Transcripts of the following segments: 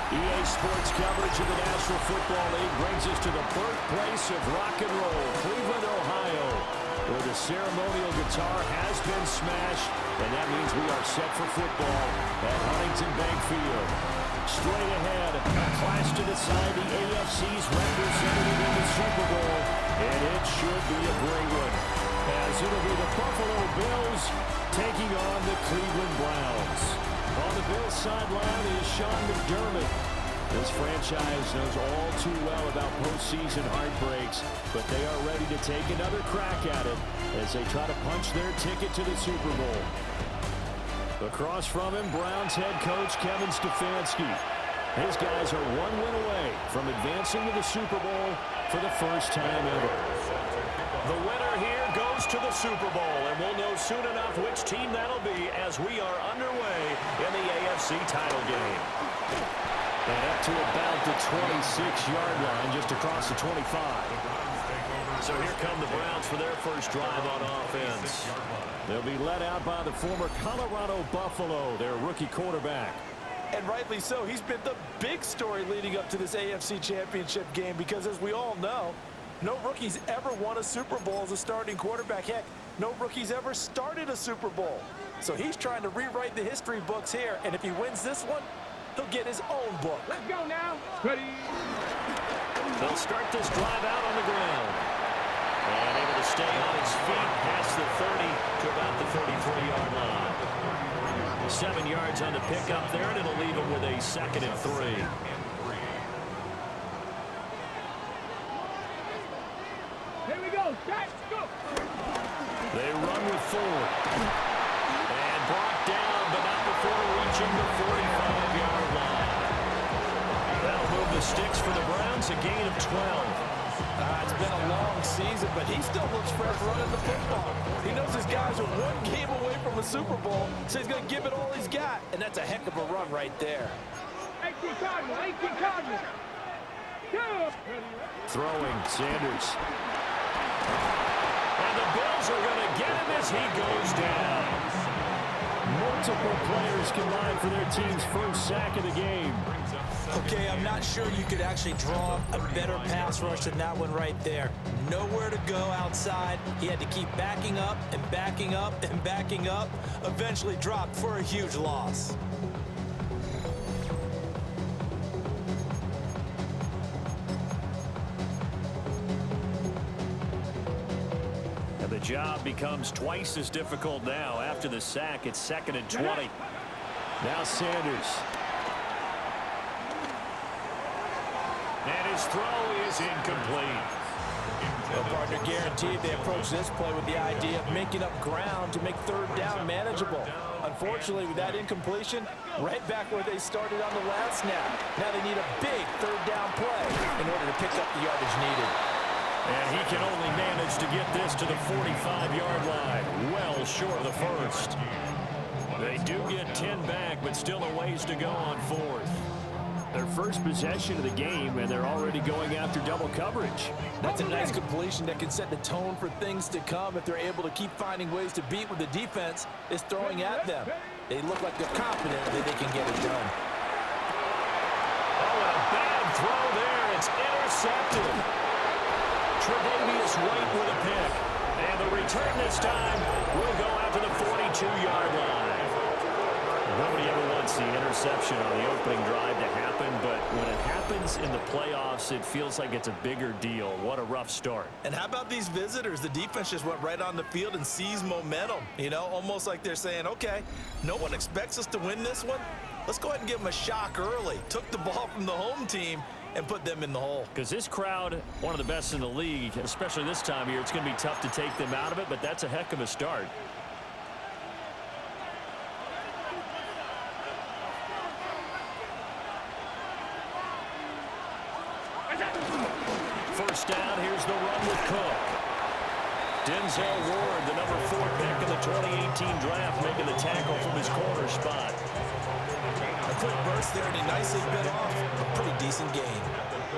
EA Sports coverage of the National Football League brings us to the birthplace of rock and roll, Cleveland, Ohio, where the ceremonial guitar has been smashed, and that means we are set for football at Huntington Bank Field. Straight ahead, a clash to decide the AFC's representative in the Super Bowl, and it should be a great one, as it'll be the Buffalo Bills taking on the Cleveland Browns. On the Bills sideline is Sean McDermott. This franchise knows all too well about postseason heartbreaks, but they are ready to take another crack at it as they try to punch their ticket to the Super Bowl. Across from him, Browns head coach Kevin Stefanski. His guys are one win away from advancing to the Super Bowl for the first time ever. The winner here goes to the Super Bowl, and we'll know soon enough which team that'll be as we are underway in the AFC title game. And up to about the 26-yard line, just across the 25. So here come the Browns for their first drive on offense. They'll be led out by the former Colorado Buffalo, their rookie quarterback. And rightly so. He's been the big story leading up to this AFC Championship game because, as we all know, no rookie's ever won a Super Bowl as a starting quarterback. Heck, no rookie's ever started a Super Bowl. So he's trying to rewrite the history books here, and if he wins this one, he'll get his own book. Let's go now. Ready. They'll start this drive out on the ground. And able to stay on his feet past the 30 to about the 33-yard line. 7 yards on the pickup there, and it'll leave him with a 2nd and 3. Here we go. Set, go. They run with 4. And brought down, but not before reaching the 45-yard line. That'll move the sticks for the Browns, a gain of 12. It's been a long season, but he still looks fresh running the football. He knows his guys are one game away from a Super Bowl, so he's going to give it all he's got, and that's a heck of a run right there. 18 Cardinals, 18 Cardinals. Throwing, Sanders. And the Bills are going to get him as he goes down. Multiple players combined for their team's first sack of the game. Okay, I'm not sure you could actually draw a better pass rush than that one right there. Nowhere to go outside. He had to keep backing up and backing up and backing up. Eventually dropped for a huge loss. And the job becomes twice as difficult now. After the sack, it's 2nd and 20. Now Sanders. And his throw is incomplete. Well, partner, guaranteed they approach this play with the idea of making up ground to make 3rd down manageable. Unfortunately, with that incompletion, right back where they started on the last snap. Now they need a big 3rd down play in order to pick up the yardage needed. And he can only manage to get this to the 45-yard line, well short of the first. They do get 10 back, but still a ways to go on 4th. Their first possession of the game, and they're already going after double coverage. That's a nice completion that can set the tone for things to come if they're able to keep finding ways to beat what the defense is throwing at them. They look like they're confident that they can get it done. Oh, and a bad throw there. It's intercepted. Tre'Davious White with a pick. And the return this time will go out to the 42-yard line. Nobody ever wants the interception on the opening drive to happen, but when it happens in the playoffs, it feels like it's a bigger deal. What a rough start. And how about these visitors? The defense just went right on the field and seized momentum. You know, almost like they're saying, okay, no one expects us to win this one. Let's go ahead and give them a shock early. Took the ball from the home team and put them in the hole. Because this crowd, one of the best in the league, especially this time of year, it's going to be tough to take them out of it, but that's a heck of a start. First down, here's the run with Cook. Denzel Ward, the number 4 pick in the 2018 draft, making the tackle from his corner spot. A quick burst there, and he nicely bit off a pretty decent gain.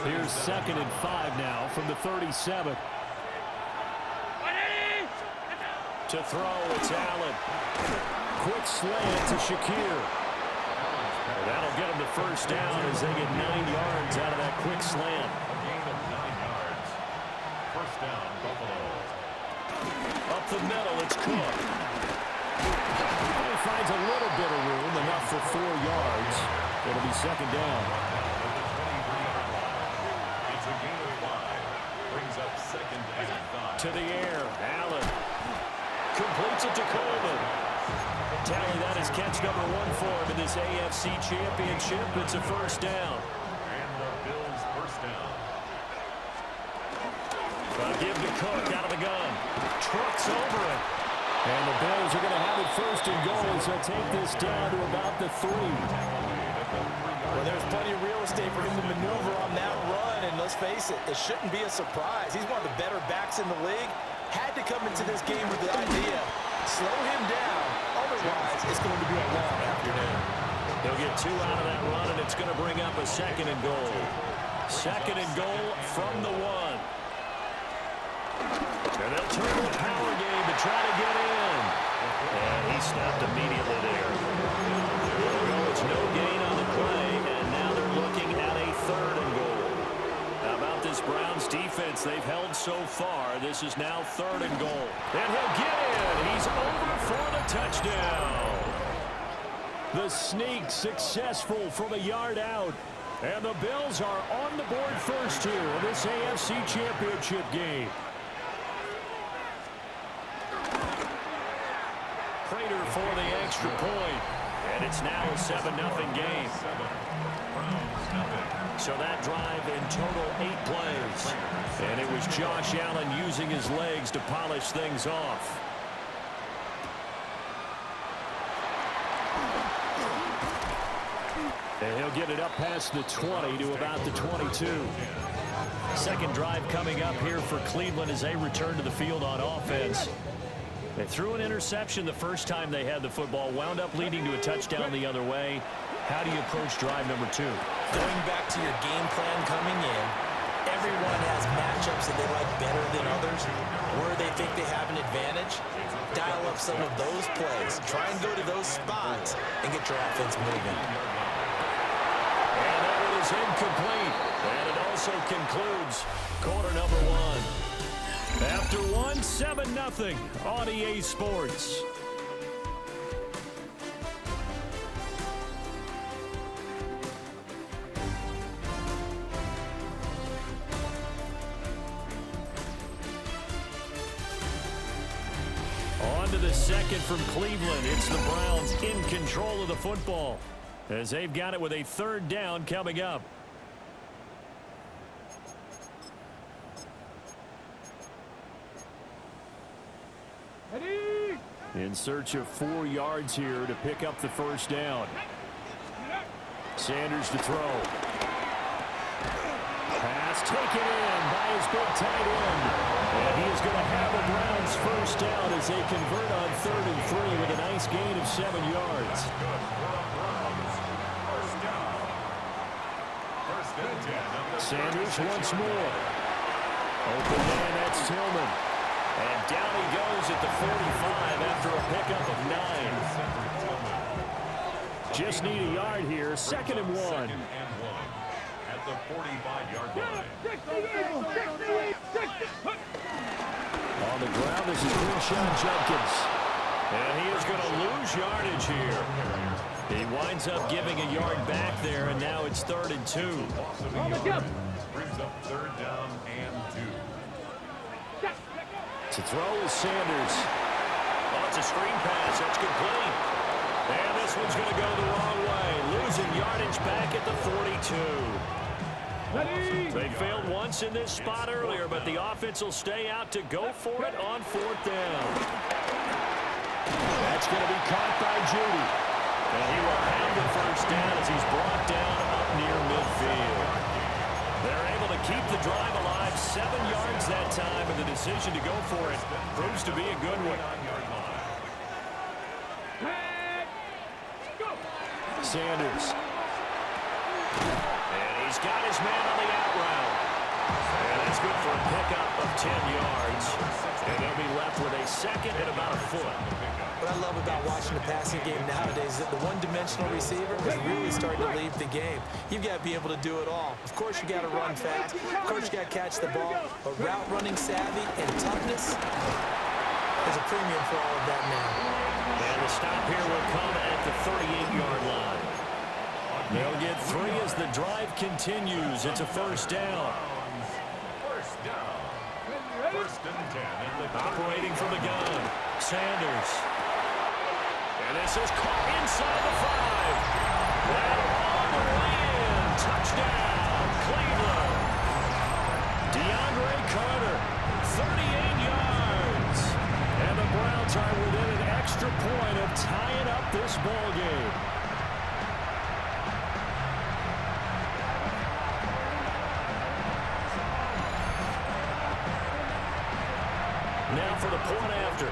Here's 2nd and 5 now from the 37. To throw, it's Allen. Quick slant to Shakir. That'll get them the first down as they get 9 yards out of that quick slant. A gain of 9 yards. First down, Buffalo. Up the middle, it's Cook. He finds a little bit of room, enough for 4 yards. It'll be second down. It's a gain of 5. Brings up second and 5. To the air, Allen. Completes it to Coleman. Tally, that is catch number 1 for him in this AFC Championship. It's a first down. And the Bills' first down. Give to Cook out of the gun. Trucks over it. And the Bills are going to have it first and goal as they'll take this down to about the 3. Well, there's plenty of real estate for him to maneuver on that run, and let's face it, it shouldn't be a surprise. He's one of the better backs in the league. Had to come into this game with the idea, slow him down, otherwise it's going to be a long afternoon. He'll get 2 out of that run, and it's going to bring up a second and goal. Second and goal from the 1. And they'll turn to a power game to try to get in. And he stopped immediately there. It's no gain on the play, and now they're looking at a third and goal. How about this Browns defense they've held so far? This is now third and goal. And he'll get in. He's over for the touchdown. The sneak successful from a yard out. And the Bills are on the board first here in this AFC Championship game. Prater for the extra point. And it's now a 7-0 game. So that drive in total 8 plays. And it was Josh Allen using his legs to polish things off. And he'll get it up past the 20 to about the 22. Second drive coming up here for Cleveland as they return to the field on offense. They threw an interception the first time they had the football, wound up leading to a touchdown the other way. How do you approach drive number 2? Going back to your game plan coming in, everyone has matchups that they like better than others. Where they think they have an advantage, dial up some of those plays. Try and go to those spots and get your offense moving. And that one is incomplete. And it also concludes quarter number 1. After 1, 7-0 on EA Sports. On to the second from Cleveland. It's the Browns in control of the football as they've got it with a third down coming up. In search of 4 yards here to pick up the first down. Sanders to throw. Pass taken in by his big tight end. And he is going to have a Browns first down as they convert on 3rd and 3 with a nice gain of 7 yards. Sanders once more. Open man, that's Tillman. And down he goes at the 45 after a pickup of 9. Just need a yard here. Second and 1. At the 45-yard line. On the ground, this is Quinshon Judkins. And he is going to lose yardage here. He winds up giving a yard back there, and now it's 3rd and 2. Brings up 3rd down and 2. To throw is Sanders. Oh, it's a screen pass. That's complete. And this one's going to go the wrong way. Losing yardage back at the 42. They failed once in this spot earlier, but the offense will stay out to go for it on 4th down. That's going to be caught by Judy. And he will have the first down as he's brought down up near midfield. They're able to keep the drive alive, 7 yards that time, and the decision to go for it proves to be a good one. Sanders. And he's got his man on the out route. And it's good for a pickup of 10 yards. And they'll be left with a second and about a foot. What I love about watching the passing game nowadays is that the one-dimensional receiver is really starting to leave the game. You've got to be able to do it all. Of course, you got to run fast. Of course, you got to catch the ball. But route running savvy and toughness, there's a premium for all of that now. And the stop here will come at the 38-yard line. They'll get 3 as the drive continues. It's a first down. First down. First and 10. Operating from the gun, Sanders. And this is caught inside the 5. And all the way in. Touchdown, Cleveland. DeAndre Carter, 38 yards. And the Browns are within an extra point of tying up this ball game. Now for the point after.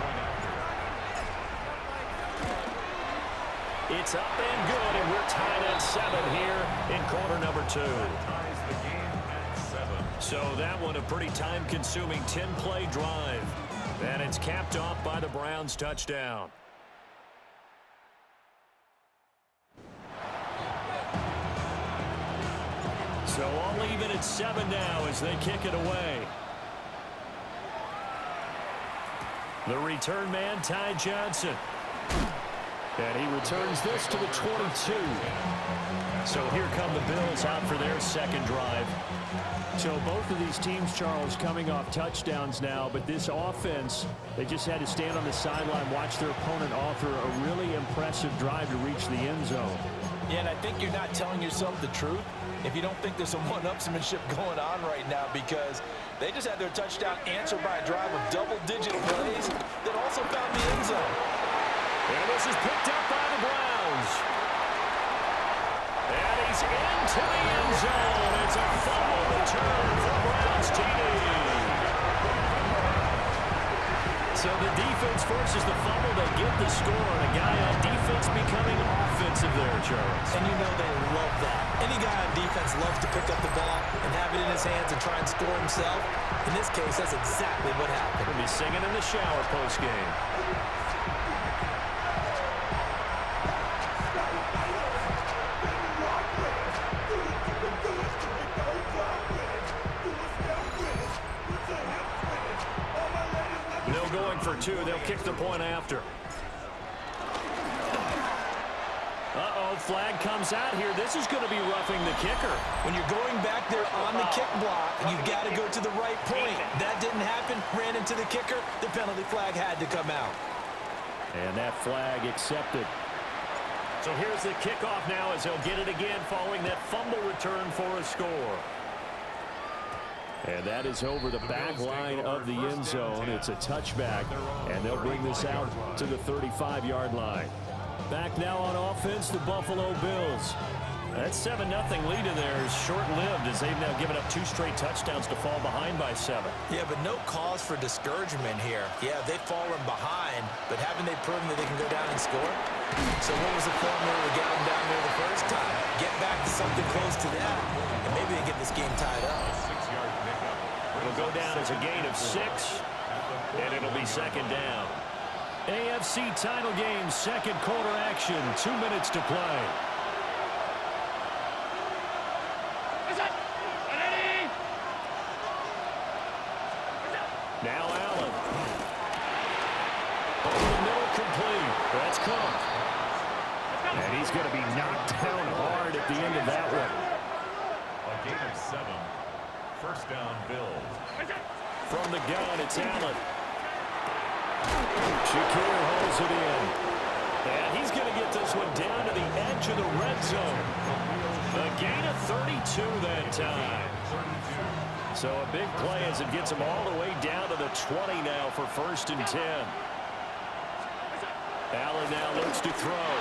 It's up and good, and we're tied at 7 here in quarter number 2. Ties the game at 7. So that one a pretty time-consuming 10-play drive. And it's capped off by the Browns' touchdown. So all even at 7 now as they kick it away. The return man, Ty Johnson. And he returns this to the 22. So here come the Bills out for their second drive. So both of these teams, Charles, coming off touchdowns now, but this offense, they just had to stand on the sideline, watch their opponent offer a really impressive drive to reach the end zone. Yeah, and I think you're not telling yourself the truth if you don't think there's some one-upsmanship going on right now, because they just had their touchdown answered by a drive of double-digit plays that also found the end zone. And this is picked up by the Browns. And he's into the end zone. It's a fumble return for Browns TD. So the defense forces the fumble. They get the score, and a guy on defense becoming offensive there, Charles. And you know they love that. Any guy on defense loves to pick up the ball and have it in his hands and try and score himself. In this case, that's exactly what happened. He'll be singing in the shower post-game. No going for 2. They'll kick the point after. Uh-oh, flag comes out here. This is going to be roughing the kicker. When you're going back there on the kick block, you've got to go to the right point. That didn't happen. Ran into the kicker. The penalty flag had to come out. And that flag accepted. So here's the kickoff now as they'll get it again following that fumble return for a score. And that is over the back line of the end zone. It's a touchback, and they'll bring this out to the 35-yard line. Back now on offense, the Buffalo Bills. That 7-0 lead in there is short-lived as they've now given up 2 straight touchdowns to fall behind by 7. Yeah, but no cause for discouragement here. Yeah, they've fallen behind, but haven't they proven that they can go down and score? So what was the formula to get them down there the first time? Get back to something close to that, and maybe they get this game tied up. It'll go down as a gain of 6, and it'll be second down. AFC title game, second quarter action, 2 minutes to play. Now Allen. Over the middle, complete. That's Cook. And he's going to be knocked down hard at the end of that one. A gain of 7. First down, Bills. From the gun, it's Allen. Shakir holds it in. And he's going to get this one down to the edge of the red zone. A gain of 32 that time. So a big play as it gets him all the way down to the 20 now for first and 10. Allen now looks to throw.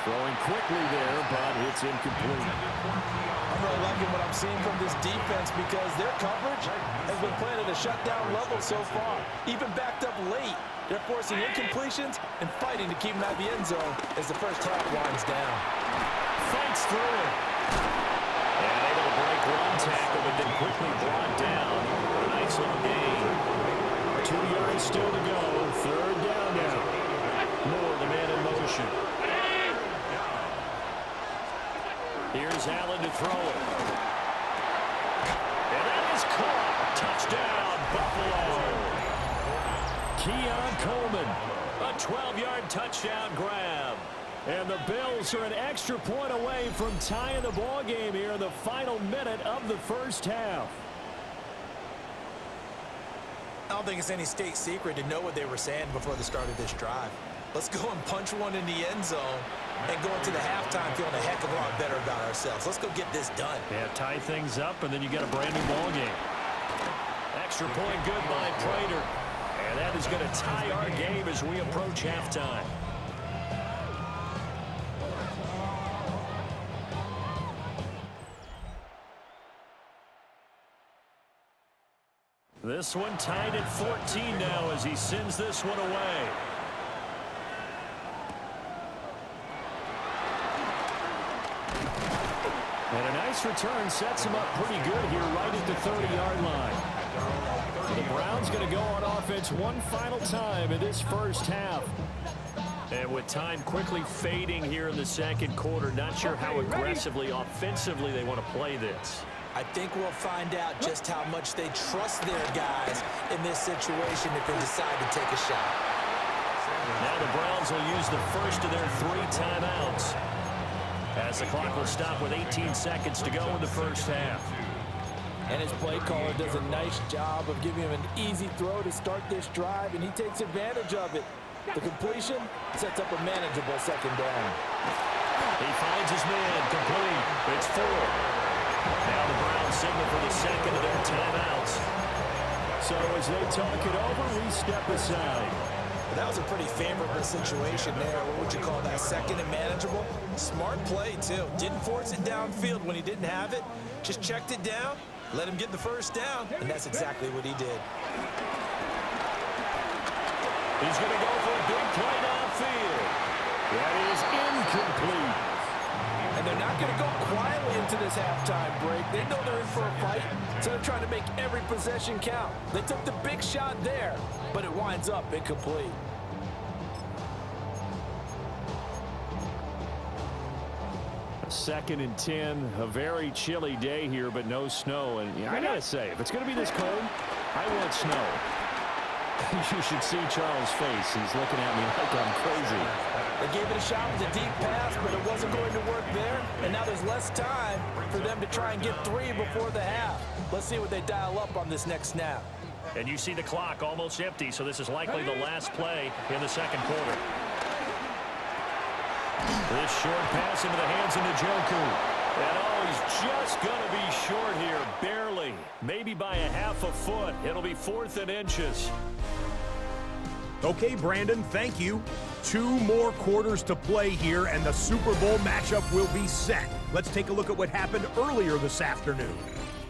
Throwing quickly there, but it's incomplete. I'm really liking what I'm seeing from this defense because their coverage has been playing at a shutdown level so far. Even backed up late, they're forcing incompletions and fighting to keep them out of the end zone as the first half winds down. Fights through it. And able to break one tackle, but then quickly brought down. A nice little gain. 2 yards still to go. Third down now. Moore, the man in motion. Here's Allen to throw it. And that is caught. Touchdown, Buffalo. Keon Coleman, a 12-yard touchdown grab. And the Bills are an extra point away from tying the ball game here in the final minute of the first half. I don't think it's any state secret to know what they were saying before the start of this drive. Let's go and punch one in the end zone and go into the halftime feeling a heck of a lot better about ourselves. Let's go get this done. Yeah, tie things up, and then you get a brand new ball game. Extra point good by Prater. And that is going to tie our game as we approach halftime. This one tied at 14 now as he sends this one away. And a nice return sets him up pretty good here right at the 30-yard line. The Browns going to go on offense one final time in this first half. And with time quickly fading here in the second quarter, not sure how aggressively, offensively they want to play this. I think we'll find out just how much they trust their guys in this situation if they decide to take a shot. Now the Browns will use the first of their 3 timeouts, as the clock will stop with 18 seconds to go in the first half. And his play caller does a nice job of giving him an easy throw to start this drive, and he takes advantage of it. The completion sets up a manageable second down. He finds his man, complete. It's 4. Now the Browns signal for the second of their timeouts. So as they talk it over, we step aside. That was a pretty favorable situation there. What would you call that? Second and manageable? Smart play, too. Didn't force it downfield when he didn't have it. Just checked it down, let him get the first down, and that's exactly what he did. He's going to go for a big play downfield. That is incomplete. And they're not going to go quietly into this halftime break. They know they're in for a fight, so they're trying to make every possession count. They took the big shot there, but it winds up incomplete. Second and 10, a very chilly day here, but no snow. And I got to say, if it's going to be this cold, I want snow. You should see Charles' face. He's looking at me like I'm crazy. They gave it a shot with a deep pass, but it wasn't going to work there. And now there's less time for them to try and get 3 before the half. Let's see what they dial up on this next snap. And you see the clock almost empty, so this is likely the last play in the second quarter. This short pass into the hands of Njoku. And he's just going to be short here, barely. Maybe by a half a foot. It'll be 4th and inches. Okay, Brandon, thank you. 2 more quarters to play here, and the Super Bowl matchup will be set. Let's take a look at what happened earlier this afternoon.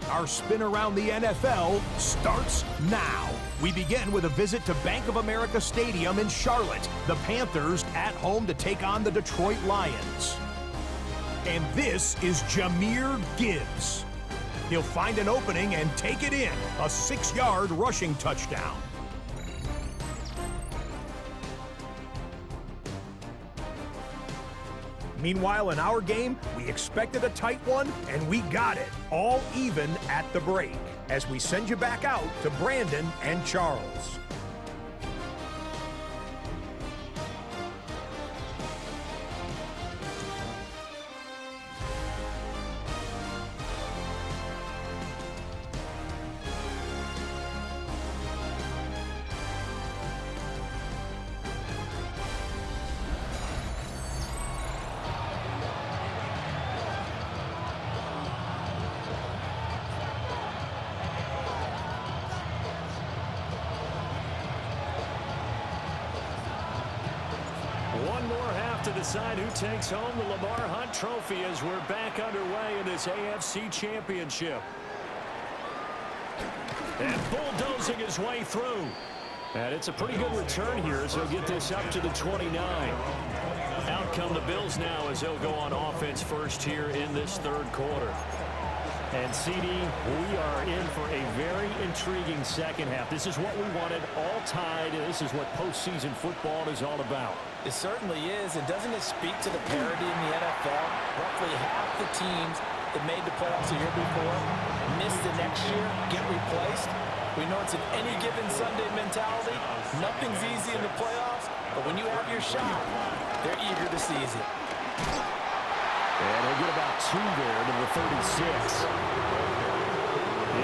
Our spin around the NFL starts now. We begin with a visit to Bank of America Stadium in Charlotte. The Panthers at home to take on the Detroit Lions. And this is Jahmyr Gibbs. He'll find an opening and take it in. A 6-yard rushing touchdown. Meanwhile, in our game, we expected a tight one, and we got it, all even at the break, as we send you back out to Brandon and Charles. One more half to decide who takes home the Lamar Hunt Trophy as we're back underway in this AFC Championship. And bulldozing his way through. And it's a pretty good return here as he'll get this up to the 29. Out come the Bills now as they'll go on offense first here in this third quarter. And CD, we are in for a very intriguing second half. This is what we wanted, all tied. This is what postseason football is all about. It certainly is, and doesn't it speak to the parity in the NFL? Roughly half the teams that made the playoffs the year before miss the next year, get replaced. We know it's an any given Sunday mentality. Nothing's easy in the playoffs, but when you have your shot, they're eager to seize it. And he'll get about 2 there to the 36.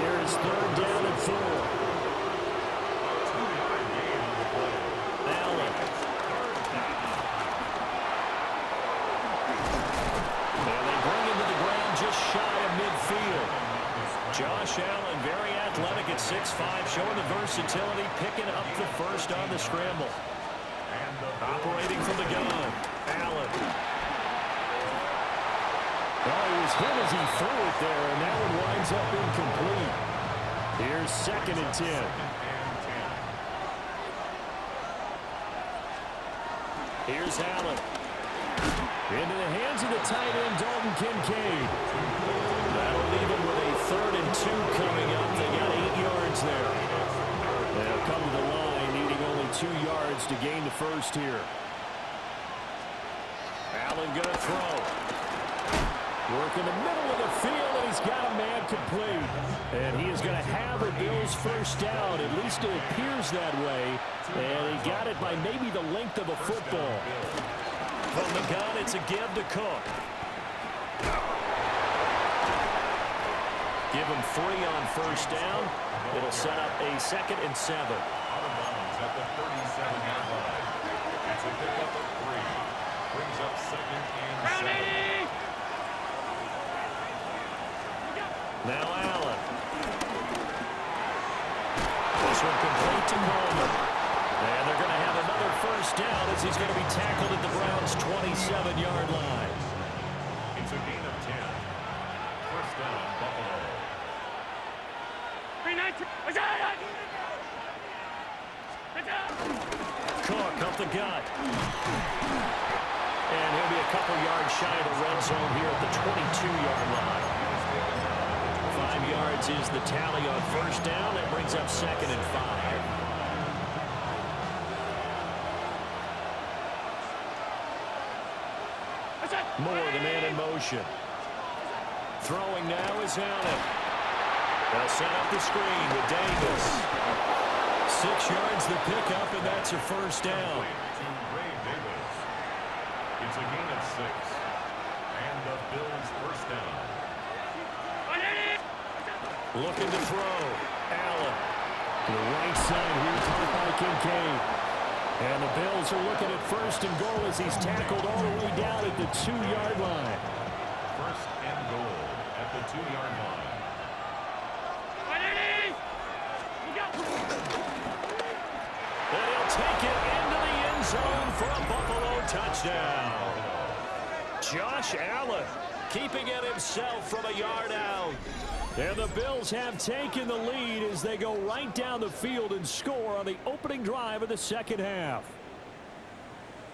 Here's 3rd down and 4. Allen. And they bring him to the ground just shy of midfield. Josh Allen, very athletic at 6'5", showing the versatility, picking up the first on the scramble. Operating from the gun, Allen. Oh, he was hit as he threw it there, and that one winds up incomplete. Here's 2nd and 10. Here's Allen. Into the hands of the tight end, Dalton Kincaid. That'll leave him with a 3rd and 2 coming up. They got 8 yards there. They'll come to the line, needing only 2 yards to gain the first here. Allen gonna throw. Work in the middle of the field, and he's got a man complete. And he is going to have a Bills first down. At least it appears that way. And he got it by maybe the length of a football. From the gun, it's a give to Cook. Give him 3 on first down. It'll set up a 2nd and 7. Out of bounds at the 37-yard line. It's a pickup of 3. Brings up 2nd and 7. Now Allen. This one complete to Coleman. And they're going to have another first down as he's going to be tackled at the Browns' 27-yard line. It's a gain of 10. First down, Buffalo. Cook up the gut. And he'll be a couple yards shy of the red zone here at the 22-yard line. 5 yards is the tally on first down. That brings up 2nd and 5. Moore, the man in motion. Throwing now is Allen. They'll set up the screen with Davis. 6 yards the pickup, and that's a first down. It's a gain of 6. And the Bills first down. Looking to throw. Allen. To the right side here, caught by Kincaid. And the Bills are looking at 1st and goal as he's tackled all the way down at the 2-yard line. 1st and goal at the 2-yard line. And he'll take it into the end zone for a Buffalo touchdown. Josh Allen keeping it himself from a yard out. And the Bills have taken the lead as they go right down the field and score on the opening drive of the second half.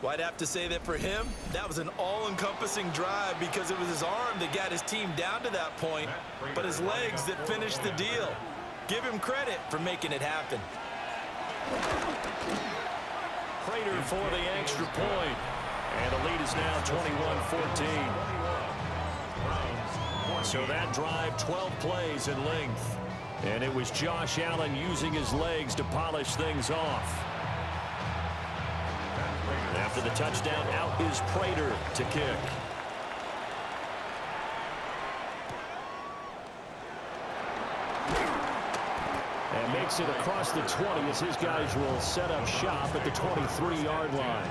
Well, I'd have to say that for him, that was an all-encompassing drive because it was his arm that got his team down to that point, but his legs that finished the deal. Give him credit for making it happen. Prater for the extra point. And the lead is now 21-14. So that drive, 12 plays in length. And it was Josh Allen using his legs to polish things off. After the touchdown, out is Prater to kick. And makes it across the 20 as his guys will set up shop at the 23-yard line.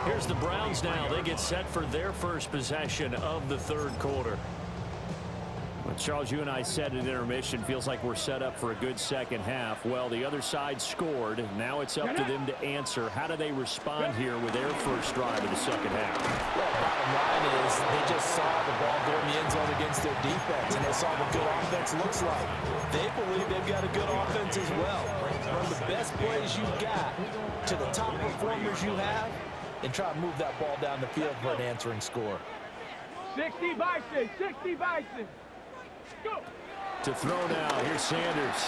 Here's the Browns now. They get set for their first possession of the third quarter. Well, Charles, you and I said at intermission, feels like we're set up for a good second half. Well, the other side scored. Now it's up to them to answer. How do they respond here with their first drive of the second half? Well, bottom line is they just saw the ball go in the end zone against their defense, and they saw what good offense looks like. They believe they've got a good offense as well. Run the best plays you've got to the top performers you have, and try to move that ball down the field for an answering score. 60 Bison, 60 Bison. Go. To throw now, here's Sanders.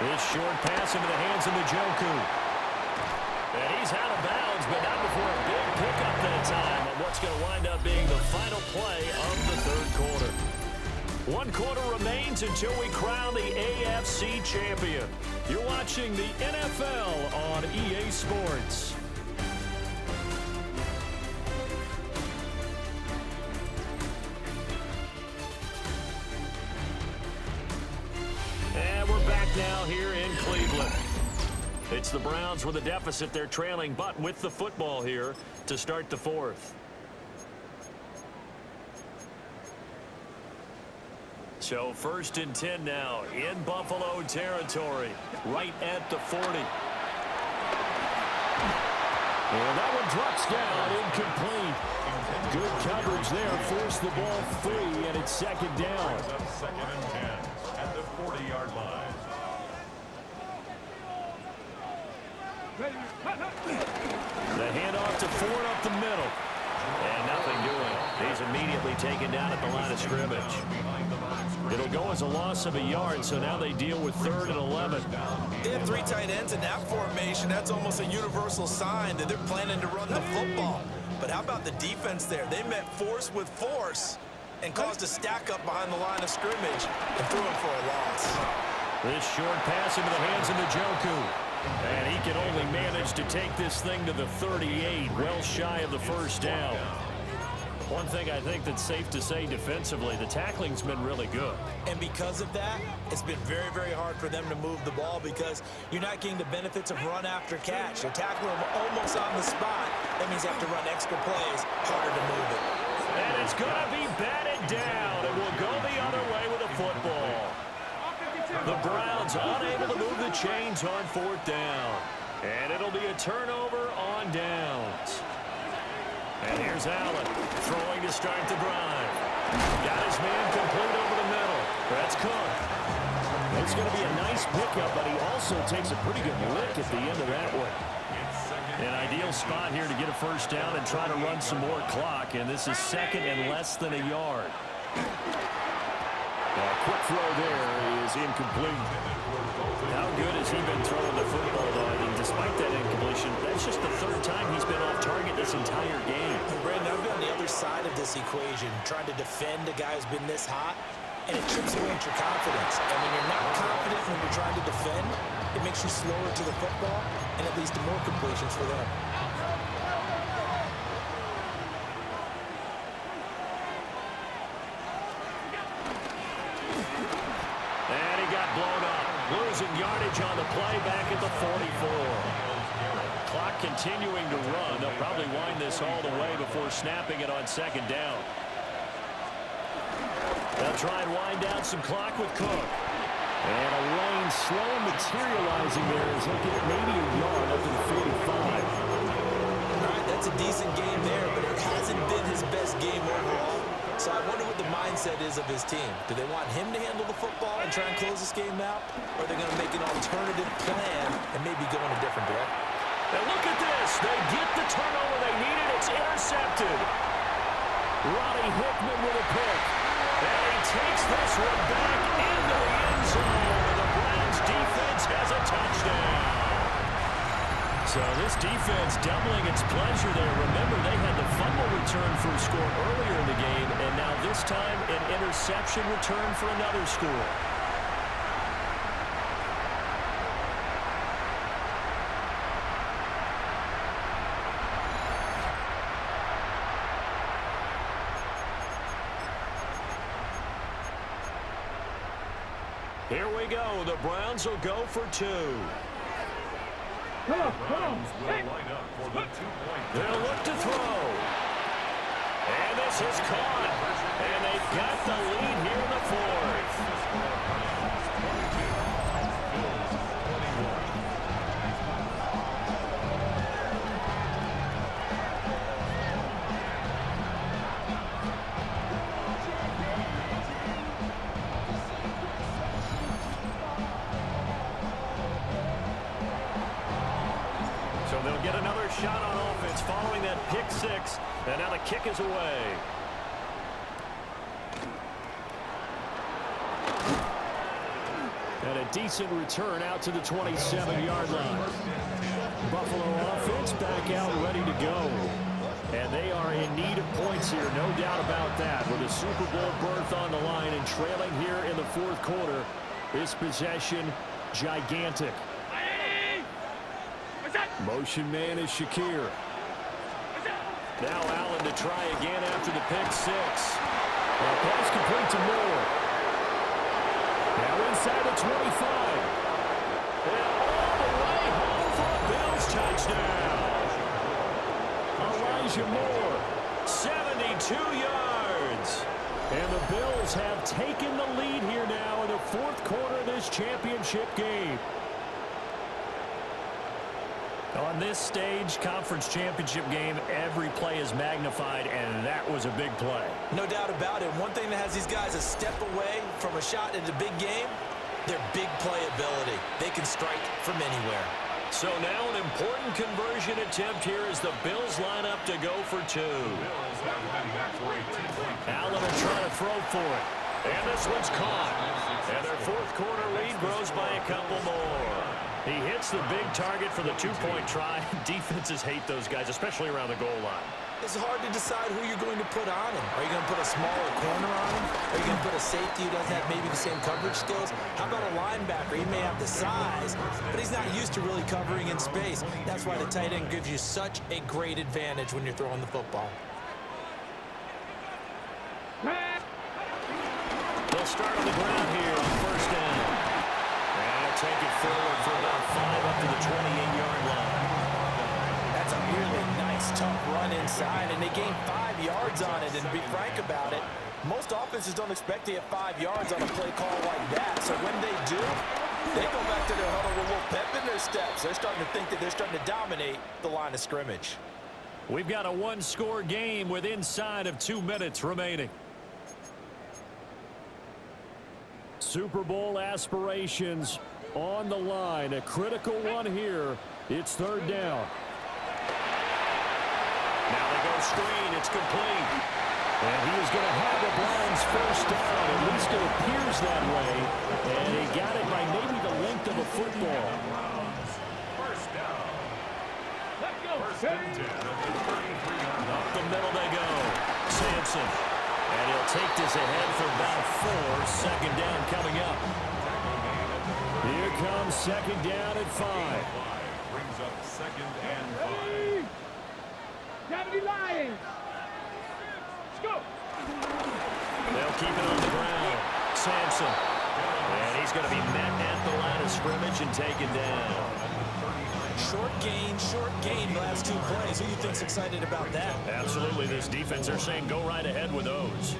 This short pass into the hands of Njoku. And he's out of bounds, but not before a big pickup that time on what's going to wind up being the final play of the third quarter. 1 quarter remains until we crown the AFC champion. You're watching the NFL on EA Sports. And we're back now here in Cleveland. It's the Browns with a deficit. They're trailing, but with the football here to start the fourth. So 1st and 10 now in Buffalo territory, right at the 40. And that one drops down, incomplete. Good coverage there, forced the ball free, and it's 2nd down. Second and 10 at the 40-yard line. The handoff to Ford up the middle. And nothing doing. He's immediately taken down at the line of scrimmage. It'll go as a loss of a yard, so now they deal with 3rd and 11. They have 3 tight ends in that formation. That's almost a universal sign that they're planning to run the football. But how about the defense there? They met force with force and caused a stack up behind the line of scrimmage and threw him for a loss. This short pass into the hands of Njoku. And he can only manage to take this thing to the 38, well shy of the 1st down. One thing I think that's safe to say defensively, the tackling's been really good. And because of that, it's been very, very hard for them to move the ball because you're not getting the benefits of run after catch. You're tackling them almost on the spot. That means you have to run extra plays, harder to move it. And it's going to be batted down. It will go the other way with a football. The Browns unable to move the chains on 4th down. And it'll be a turnover on downs. And here's Allen throwing to start the drive. Got his man complete over the middle. That's Cook. It's going to be a nice pickup, but he also takes a pretty good lick at the end of that one. An ideal spot here to get a 1st down and try to run some more clock. And this is 2nd and less than a yard. A quick throw there is incomplete. How good has he been throwing the football, though? I mean, despite that incompletion, that's just the 3rd time he's been off target this entire game. And Brandon, I've been on the other side of this equation, trying to defend a guy who's been this hot, and it chips away at your confidence. And when you're not confident when you're trying to defend, it makes you slower to the football, and it leads to more completions for them. And he got blown up. Losing yardage on the play back at the 44. Clock continuing to run. They'll probably wind this all the way before snapping it on 2nd down. They'll try and wind down some clock with Cook. And a lane slow materializing there as he'll get maybe a yard up to the 45. All right, that's a decent game there, but it hasn't been his best game overall. So I wonder what the mindset is of his team. Do they want him to handle the football and try and close this game out? Or are they going to make an alternative plan and maybe go in a different direction? And look at this. They get the turnover they needed. It's intercepted. Roddy Hickman with a pick. And he takes this one back into the end zone. And the Browns defense has a touchdown. So this defense doubling its pleasure there. Remember, they had the fumble return for a score earlier in the game, and now this time an interception return for another score. Here we go. The Browns will go for 2. Come on. Will line up for the 2-point. They'll look to throw. And this is caught. And they've got the lead here in the 4th. So they'll get another shot on offense following that pick 6. And now the kick is away. And a decent return out to the 27-yard line. Buffalo offense back out ready to go. And they are in need of points here, no doubt about that. With a Super Bowl berth on the line and trailing here in the fourth quarter, this possession gigantic. Motion man is Shakir. Now Allen to try again after the pick six. Pass complete to Moore. Now inside the 25. And all the way home for a Bills touchdown. Elijah Moore, 72 yards. And the Bills have taken the lead here now in the fourth quarter of this championship game. On this stage, conference championship game, every play is magnified, and that was a big play. No doubt about it. One thing that has these guys a step away from a shot in the big game, their big play ability. They can strike from anywhere. So now an important conversion attempt here as the Bills line up to go for two. Allen will try to throw for it. And this one's caught. And their fourth quarter lead grows by a couple more. He hits the big target for the two-point try. Defenses hate those guys, especially around the goal line. It's hard to decide who you're going to put on him. Are you going to put a smaller corner on him? Are you going to put a safety who doesn't have maybe the same coverage skills? How about a linebacker? He may have the size, but he's not used to really covering in space. That's why the tight end gives you such a great advantage when you're throwing the football. They'll start on the ground here on first down. And they'll take it forward for about 5 up to the 28-yard line. That's a really nice, tough run inside, and they gain 5 yards on it. And to be frank about it, most offenses don't expect to get 5 yards on a play call like that. So when they do, they go back to their huddle with a little pep in their steps. They're starting to think that they're starting to dominate the line of scrimmage. We've got a one-score game with inside of 2 minutes remaining. Super Bowl aspirations on the line. A critical one here. It's third down. Now they go screen. It's complete. And he is going to have the Browns first down. At least it appears that way. And he got it by maybe the length of a football. First down. Let's go. Up the middle they go. Sampson. And he'll take this ahead for about 4. Second down coming up. Here comes second down at 5. Brings up second and 5. Deputy Lions. Let's go. They'll keep it on the ground. Sampson. And he's going to be met at the line of scrimmage and taken down. Short gain the last 2 plays. Who do you think's excited about that? Absolutely. This defense, they're saying go right ahead with those.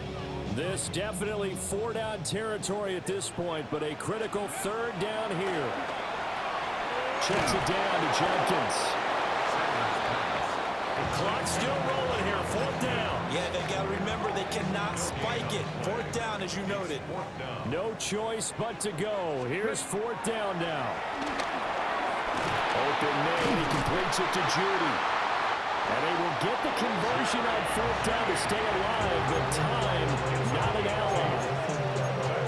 This definitely 4-down territory at this point, but a critical third down here. Checks it down to Jenkins. The clock's still rolling here. 4th down. Yeah, they got to remember they cannot spike it. 4th down, as you noted. No choice but to go. Here's 4th down now. Open man, he completes it to Judy. And they will get the conversion on 4th down to stay alive, but time not an ally.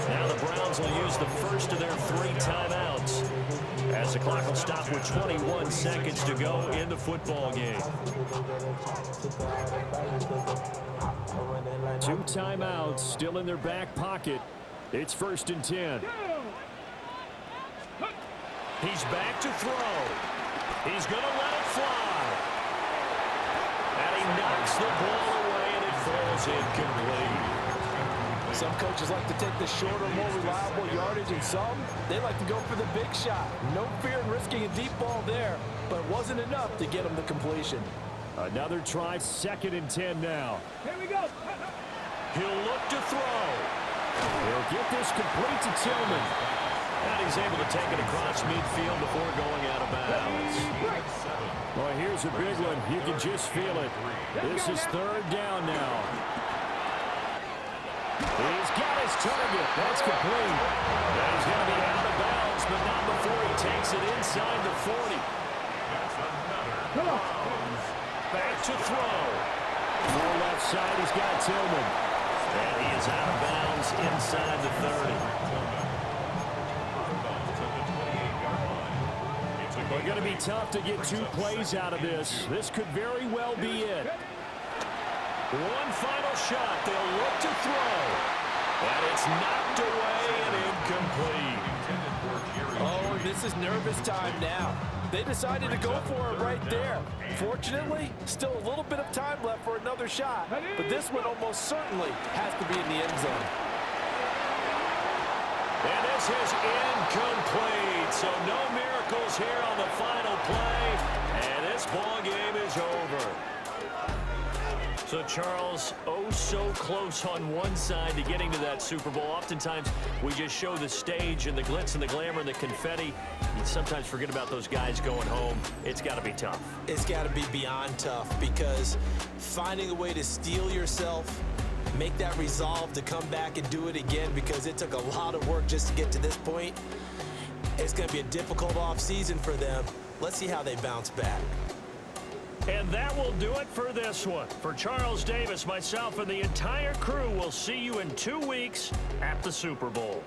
Now the Browns will use the first of their 3 timeouts as the clock will stop with 21 seconds to go in the football game. 2 timeouts still in their back pocket. It's 1st and 10. He's back to throw. He's going to let it fly. And he knocks the ball away, and it falls incomplete. Some coaches like to take the shorter, more reliable yardage, and some, they like to go for the big shot. No fear in risking a deep ball there, but it wasn't enough to get him the completion. Another try, 2nd and 10 now. Here we go. He'll look to throw. He'll get this complete to Tillman. And he's able to take it across midfield before going out of bounds. Well, here's a big one. You can just feel it. This is 3rd down now. He's got his target. That's complete. And he's going to be out of bounds, but not before he takes it inside the 40. Back to throw. Far left side, he's got Tillman. And he is out of bounds inside the 30. Well, going to be tough to get 2 plays out of this. This could very well be it. One final shot. They'll look to throw. And it's knocked away and incomplete. Oh, this is nervous time now. They decided to go for it right there. Fortunately, still a little bit of time left for another shot. But this one almost certainly has to be in the end zone. And this is incomplete. So no miracles here on the final play. And this ball game is over. So, Charles, oh so close on one side to getting to that Super Bowl. Oftentimes, we just show the stage and the glitz and the glamour and the confetti. You sometimes forget about those guys going home. It's got to be tough. It's got to be beyond tough because finding a way to steel yourself, make that resolve to come back and do it again because it took a lot of work just to get to this point. It's going to be a difficult offseason for them. Let's see how they bounce back. And that will do it for this one. For Charles Davis, myself, and the entire crew, we'll see you in 2 weeks at the Super Bowl.